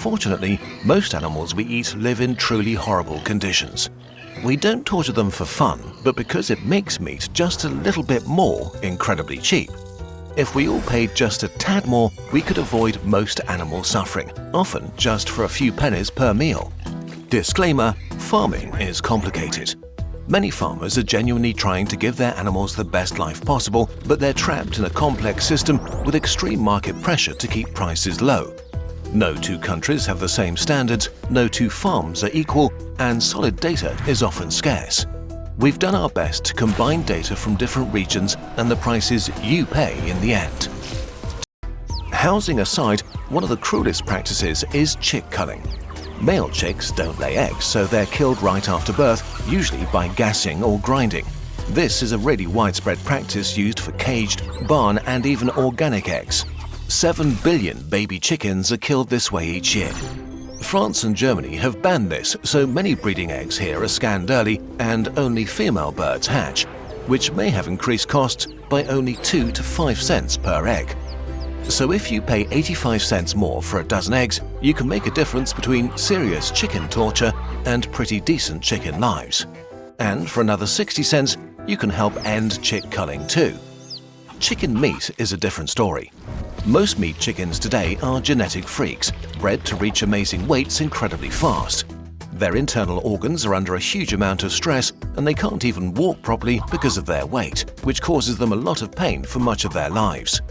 Unfortunately, most animals we eat live in truly horrible conditions. We don't torture them for fun, but because it makes meat just a little bit more incredibly cheap. If we all paid just a tad more, we could avoid most animal suffering, often just for a few pennies per meal. Disclaimer: farming is complicated. Many farmers are genuinely trying to give their animals the best life possible, but they're trapped in a complex system with extreme market pressure to keep prices low. No two countries have the same standards, no two farms are equal, and solid data is often scarce. We've done our best to combine data from different regions and the prices you pay in the end. Housing aside, one of the cruelest practices is chick culling. Male chicks don't lay eggs, so they're killed right after birth, usually by gassing or grinding. This is a really widespread practice used for caged, barn, and even organic eggs. 7 billion baby chickens are killed this way each year. France and Germany have banned this, so many breeding eggs here are scanned early and only female birds hatch, which may have increased costs by only 2 to 5 cents per egg. So if you pay 85 cents more for a dozen eggs, you can make a difference between serious chicken torture and pretty decent chicken lives. And for another 60 cents, you can help end chick culling too. Chicken meat is a different story. Most meat chickens today are genetic freaks, bred to reach amazing weights incredibly fast. Their internal organs are under a huge amount of stress and they can't even walk properly because of their weight, which causes them a lot of pain for much of their lives.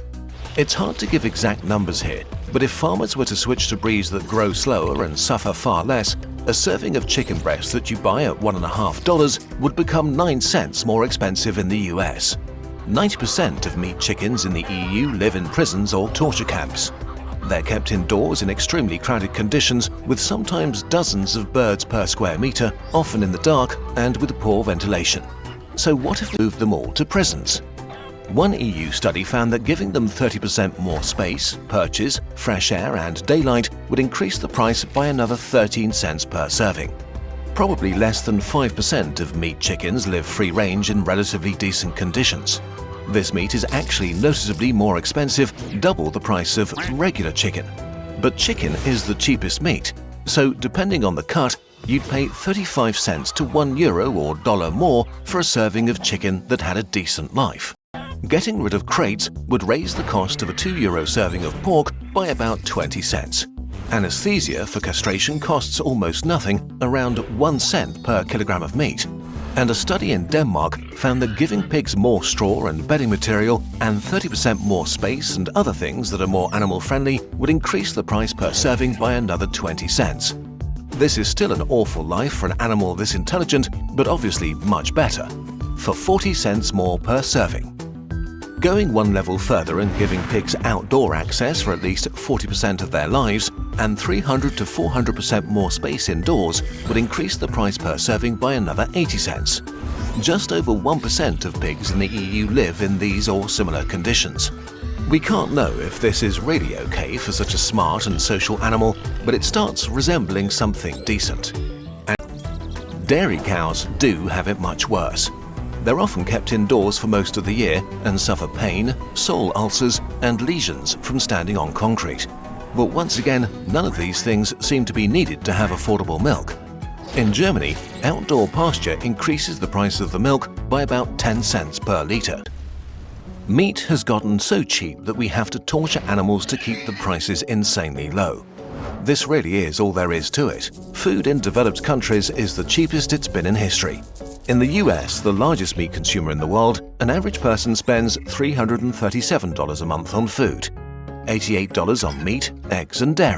It's hard to give exact numbers here, but if farmers were to switch to breeds that grow slower and suffer far less, a serving of chicken breast that you buy at $1.50 would become 9 cents more expensive in the US. 90% of meat chickens in the EU live in prisons or torture camps. They're kept indoors in extremely crowded conditions with sometimes dozens of birds per square meter, often in the dark and with poor ventilation. So what if we moved them all to prisons? One EU study found that giving them 30% more space, perches, fresh air and daylight would increase the price by another 13 cents per serving. Probably less than 5% of meat chickens live free-range in relatively decent conditions. This meat is actually noticeably more expensive, double the price of regular chicken. But chicken is the cheapest meat, so depending on the cut, you'd pay 35 cents to €1 or $1 more for a serving of chicken that had a decent life. Getting rid of crates would raise the cost of a €2 serving of pork by about 20 cents. Anesthesia for castration costs almost nothing, around 1 cent per kilogram of meat. And a study in Denmark found that giving pigs more straw and bedding material and 30% more space and other things that are more animal-friendly would increase the price per serving by another 20 cents. This is still an awful life for an animal this intelligent, but obviously much better, for 40 cents more per serving. Going one level further and giving pigs outdoor access for at least 40% of their lives and 300 to 400% more space indoors would increase the price per serving by another 80 cents. Just over 1% of pigs in the EU live in these or similar conditions. We can't know if this is really okay for such a smart and social animal, but it starts resembling something decent. And dairy cows do have it much worse. They're often kept indoors for most of the year and suffer pain, sole ulcers, and lesions from standing on concrete. But once again, none of these things seem to be needed to have affordable milk. In Germany, outdoor pasture increases the price of the milk by about 10 cents per litre. Meat has gotten so cheap that we have to torture animals to keep the prices insanely low. This really is all there is to it. Food in developed countries is the cheapest it's been in history. In the US, the largest meat consumer in the world, an average person spends $337 a month on food, $88 on meat, eggs and dairy.